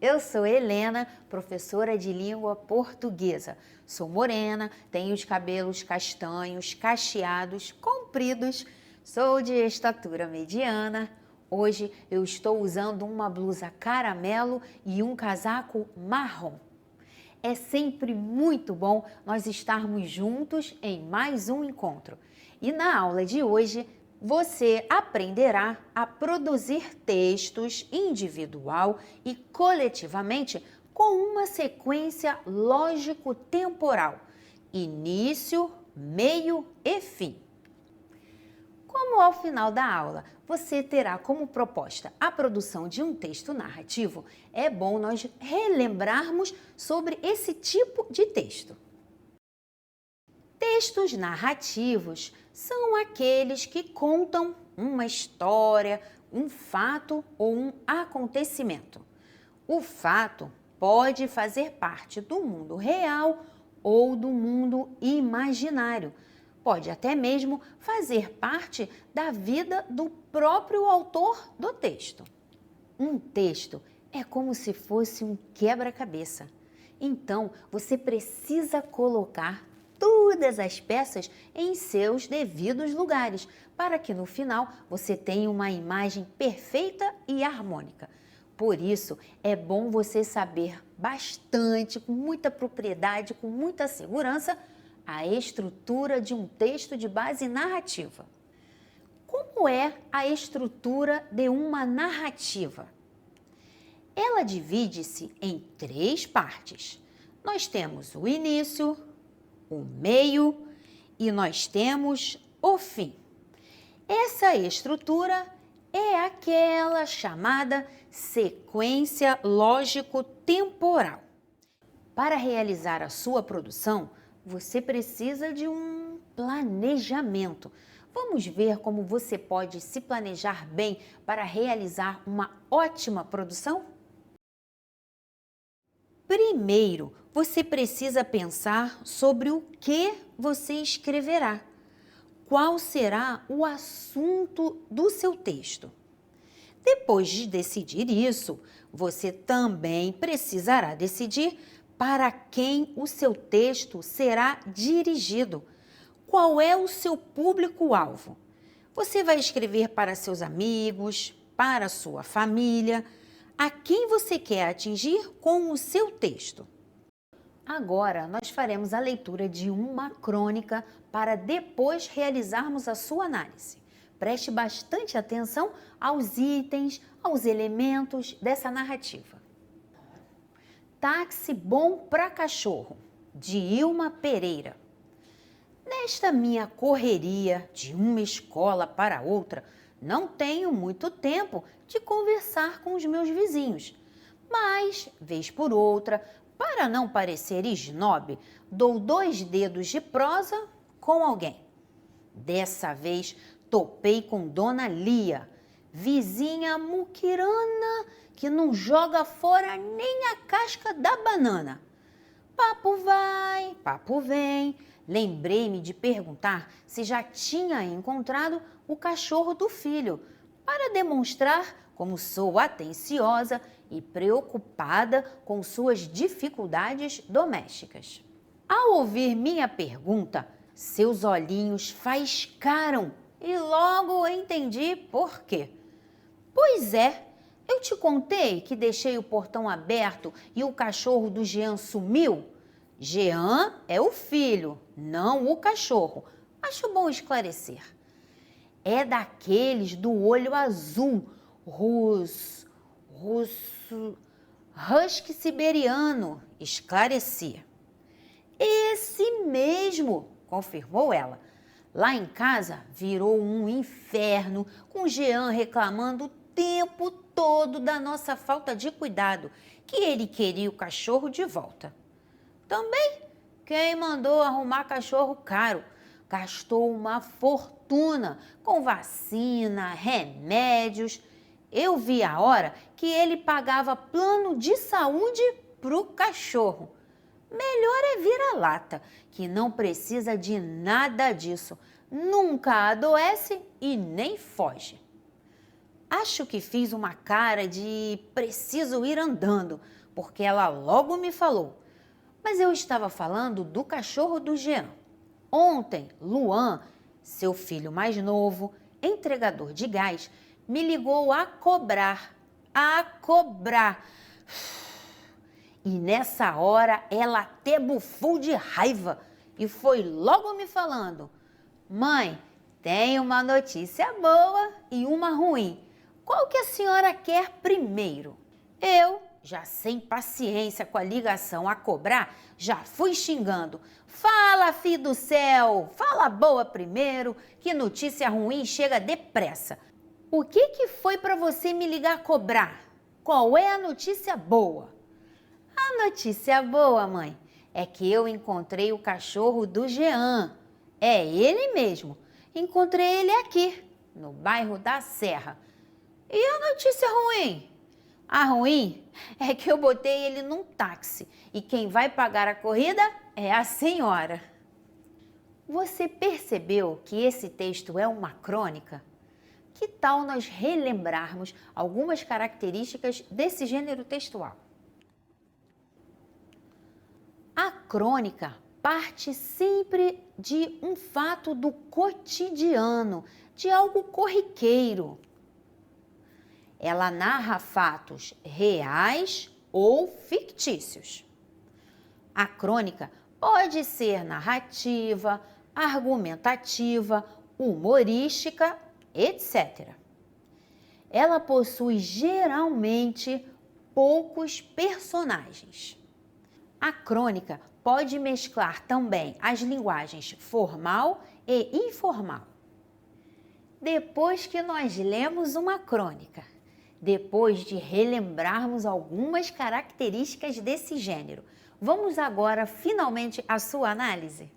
Eu sou Helena, professora de língua portuguesa. Sou morena, tenho os cabelos castanhos, cacheados, compridos, sou de estatura mediana. Hoje eu estou usando uma blusa caramelo e um casaco marrom. É sempre muito bom nós estarmos juntos em mais um encontro. E na aula de hoje, você aprenderá a produzir textos individual e coletivamente com uma sequência lógico-temporal, início, meio e fim. Como ao final da aula você terá como proposta a produção de um texto narrativo, é bom nós relembrarmos sobre esse tipo de texto. Textos narrativos são aqueles que contam uma história, um fato ou um acontecimento. O fato pode fazer parte do mundo real ou do mundo imaginário. Pode até mesmo fazer parte da vida do próprio autor do texto. Um texto é como se fosse um quebra-cabeça. Então, você precisa colocar todas as peças em seus devidos lugares, para que no final você tenha uma imagem perfeita e harmônica. Por isso, é bom você saber bastante, com muita propriedade, com muita segurança, a estrutura de um texto de base narrativa. Como é a estrutura de uma narrativa? Ela divide-se em 3 partes. Nós temos o início, o meio e nós temos o fim. Essa estrutura é aquela chamada sequência lógico-temporal. Para realizar a sua produção, você precisa de um planejamento. Vamos ver como você pode se planejar bem para realizar uma ótima produção? Primeiro, você precisa pensar sobre o que você escreverá. Qual será o assunto do seu texto? Depois de decidir isso, você também precisará decidir para quem o seu texto será dirigido. Qual é o seu público-alvo? Você vai escrever para seus amigos, para sua família? A quem você quer atingir com o seu texto? Agora, nós faremos a leitura de uma crônica para depois realizarmos a sua análise. Preste bastante atenção aos itens, aos elementos dessa narrativa. Táxi bom pra cachorro, de Ilma Pereira. Nesta minha correria de uma escola para outra, não tenho muito tempo de conversar com os meus vizinhos. Mas, vez por outra, para não parecer esnobe, dou 2 dedos de prosa com alguém. Dessa vez, topei com Dona Lia, vizinha muquirana que não joga fora nem a casca da banana. Papo vai, papo vem. Lembrei-me de perguntar se já tinha encontrado o cachorro do filho, para demonstrar como sou atenciosa e preocupada com suas dificuldades domésticas. Ao ouvir minha pergunta, seus olhinhos faiscaram e logo entendi por quê. Pois é, eu te contei que deixei o portão aberto e o cachorro do Jean sumiu? Jean é o filho, não o cachorro. Acho bom esclarecer. É daqueles do olho azul, husky siberiano, esclareci. Esse mesmo, confirmou ela. Lá em casa virou um inferno, com Jean reclamando o tempo todo da nossa falta de cuidado, que ele queria o cachorro de volta. Também, quem mandou arrumar cachorro caro? Gastou uma fortuna com vacina, remédios. Eu vi a hora que ele pagava plano de saúde para o cachorro. Melhor é vira-lata, que não precisa de nada disso. Nunca adoece e nem foge. Acho que fiz uma cara de preciso ir andando, porque ela logo me falou. Mas eu estava falando do cachorro do Jean. Ontem, Luan, seu filho mais novo, entregador de gás, me ligou a cobrar. A cobrar. E nessa hora ela até bufou de raiva e foi logo me falando: Mãe, tem uma notícia boa e uma ruim. Qual que a senhora quer primeiro? Eu, já sem paciência com a ligação a cobrar, já fui xingando. Fala, filho do céu, fala boa primeiro, que notícia ruim chega depressa. O que foi para você me ligar a cobrar? Qual é a notícia boa? A notícia boa, mãe, é que eu encontrei o cachorro do Jean. É ele mesmo. Encontrei ele aqui, no bairro da Serra. E a notícia ruim? A ruim é que eu botei ele num táxi e quem vai pagar a corrida é a senhora. Você percebeu que esse texto é uma crônica? Que tal nós relembrarmos algumas características desse gênero textual? A crônica parte sempre de um fato do cotidiano, de algo corriqueiro. Ela narra fatos reais ou fictícios. A crônica pode ser narrativa, argumentativa, humorística, etc. Ela possui geralmente poucos personagens. A crônica pode mesclar também as linguagens formal e informal. Depois que nós lemos uma crônica, depois de relembrarmos algumas características desse gênero, vamos agora finalmente à sua análise?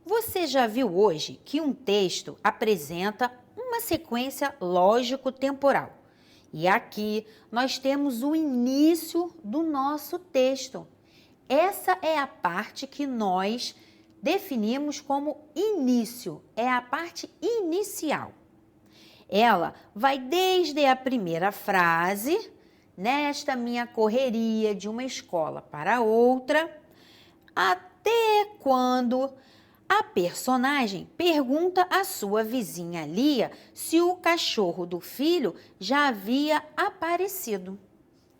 Você já viu hoje que um texto apresenta uma sequência lógico-temporal. E aqui nós temos o início do nosso texto. Essa é a parte que nós definimos como início, é a parte inicial. Ela vai desde a primeira frase, nesta minha correria de uma escola para outra, até quando a personagem pergunta à sua vizinha Lia se o cachorro do filho já havia aparecido.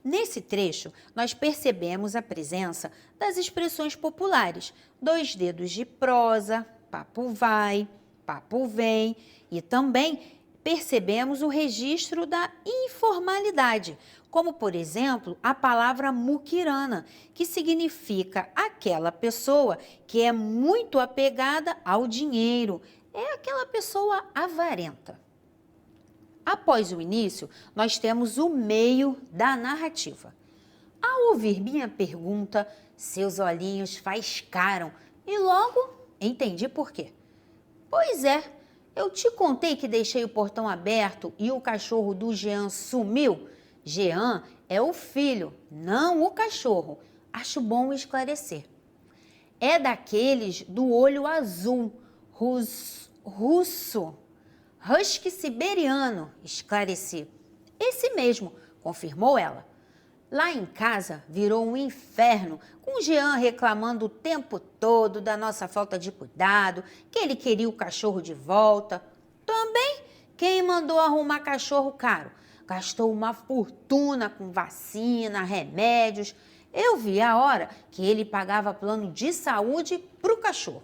Nesse trecho, nós percebemos a presença das expressões populares, 2 dedos de prosa, papo vai, papo vem, e também percebemos o registro da informalidade, como, por exemplo, a palavra muquirana, que significa aquela pessoa que é muito apegada ao dinheiro, é aquela pessoa avarenta. Após o início, nós temos o meio da narrativa. Ao ouvir minha pergunta, seus olhinhos faiscaram e logo entendi por quê. Pois é, eu te contei que deixei o portão aberto e o cachorro do Jean sumiu. Jean é o filho, não o cachorro. Acho bom esclarecer. É daqueles do olho azul, russo. Husky siberiano, esclareci. Esse mesmo, confirmou ela. Lá em casa virou um inferno, com o Jean reclamando o tempo todo da nossa falta de cuidado, que ele queria o cachorro de volta. Também, quem mandou arrumar cachorro caro? Gastou uma fortuna com vacina, remédios. Eu vi a hora que ele pagava plano de saúde para o cachorro.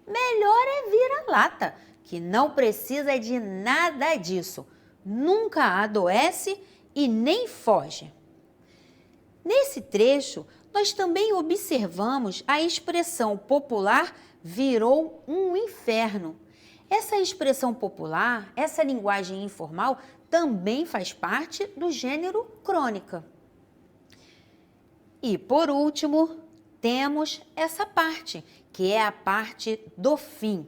Melhor é vira-lata, que não precisa de nada disso. Nunca adoece e nem foge. Nesse trecho, nós também observamos a expressão popular virou um inferno. Essa expressão popular, essa linguagem informal, também faz parte do gênero crônica. E por último, temos essa parte, que é a parte do fim.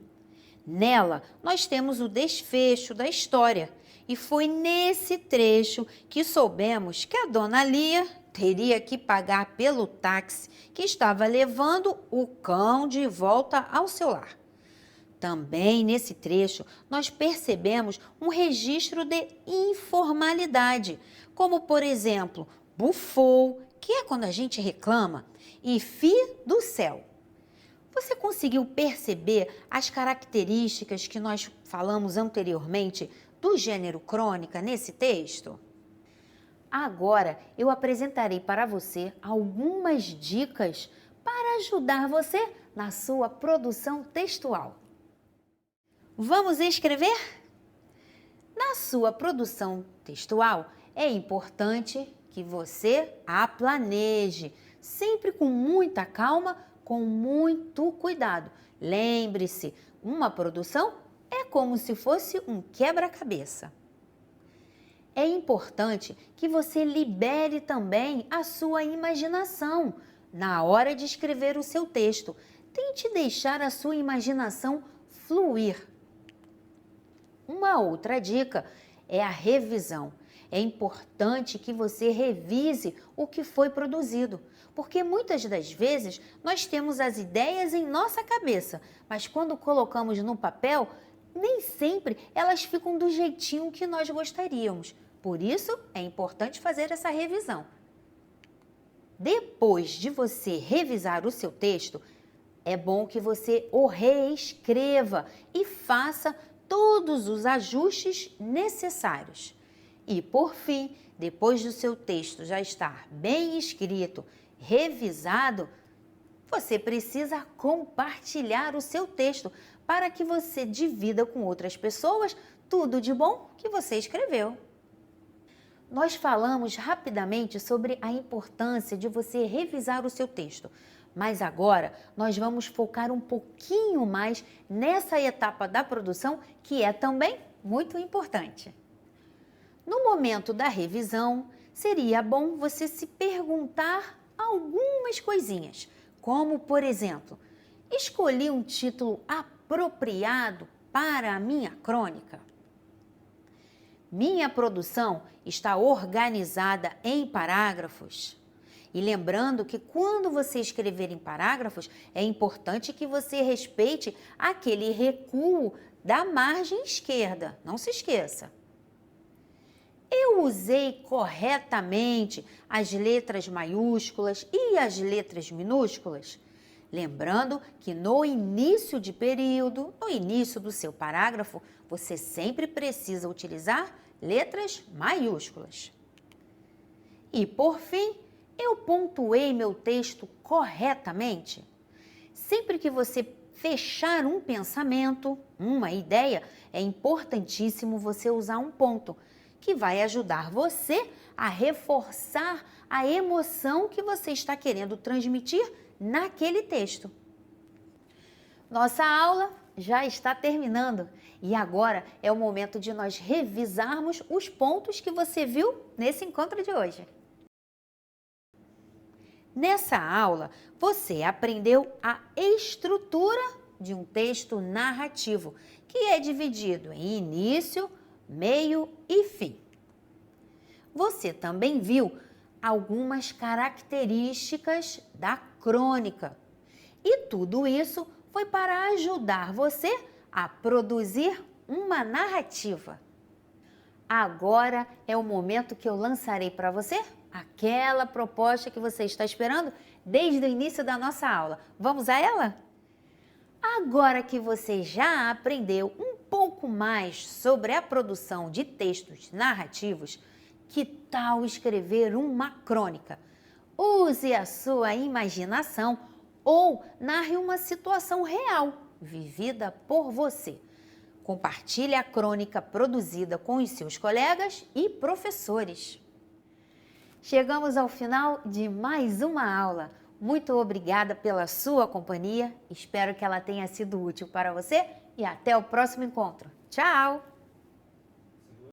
Nela, nós temos o desfecho da história. E foi nesse trecho que soubemos que a dona Lia teria que pagar pelo táxi que estava levando o cão de volta ao seu lar. Também nesse trecho, nós percebemos um registro de informalidade, como, por exemplo, bufou, que é quando a gente reclama, e fi do céu. Você conseguiu perceber as características que nós falamos anteriormente do gênero crônica nesse texto? Agora eu apresentarei para você algumas dicas para ajudar você na sua produção textual. Vamos escrever? Na sua produção textual, é importante que você a planeje, sempre com muita calma, com muito cuidado. Lembre-se, uma produção é como se fosse um quebra-cabeça. É importante que você libere também a sua imaginação na hora de escrever o seu texto. Tente deixar a sua imaginação fluir. Uma outra dica é a revisão. É importante que você revise o que foi produzido, porque muitas das vezes nós temos as ideias em nossa cabeça, mas quando colocamos no papel, nem sempre elas ficam do jeitinho que nós gostaríamos. Por isso, é importante fazer essa revisão. Depois de você revisar o seu texto, é bom que você o reescreva e faça todos os ajustes necessários. E, por fim, depois do seu texto já estar bem escrito, revisado, você precisa compartilhar o seu texto para que você divida com outras pessoas tudo de bom que você escreveu. Nós falamos rapidamente sobre a importância de você revisar o seu texto, mas agora nós vamos focar um pouquinho mais nessa etapa da produção que é também muito importante. No momento da revisão, seria bom você se perguntar algumas coisinhas, como, por exemplo, escolhi um título apropriado para a minha crônica? Minha produção está organizada em parágrafos? E lembrando que quando você escrever em parágrafos, é importante que você respeite aquele recuo da margem esquerda, não se esqueça. Eu usei corretamente as letras maiúsculas e as letras minúsculas? Lembrando que no início de período, no início do seu parágrafo, você sempre precisa utilizar letras maiúsculas. E por fim, eu pontuei meu texto corretamente? Sempre que você fechar um pensamento, uma ideia, é importantíssimo você usar um ponto, que vai ajudar você a reforçar a emoção que você está querendo transmitir naquele texto. Nossa aula já está terminando e agora é o momento de nós revisarmos os pontos que você viu nesse encontro de hoje. Nessa aula, você aprendeu a estrutura de um texto narrativo, que é dividido em início, meio e fim. Você também viu algumas características da crônica. E tudo isso foi para ajudar você a produzir uma narrativa. Agora é o momento que eu lançarei para você aquela proposta que você está esperando desde o início da nossa aula. Vamos a ela? Agora que você já aprendeu um pouco mais sobre a produção de textos narrativos, que tal escrever uma crônica? Use a sua imaginação ou narre uma situação real, vivida por você. Compartilhe a crônica produzida com os seus colegas e professores. Chegamos ao final de mais uma aula. Muito obrigada pela sua companhia. Espero que ela tenha sido útil para você e até o próximo encontro. Tchau!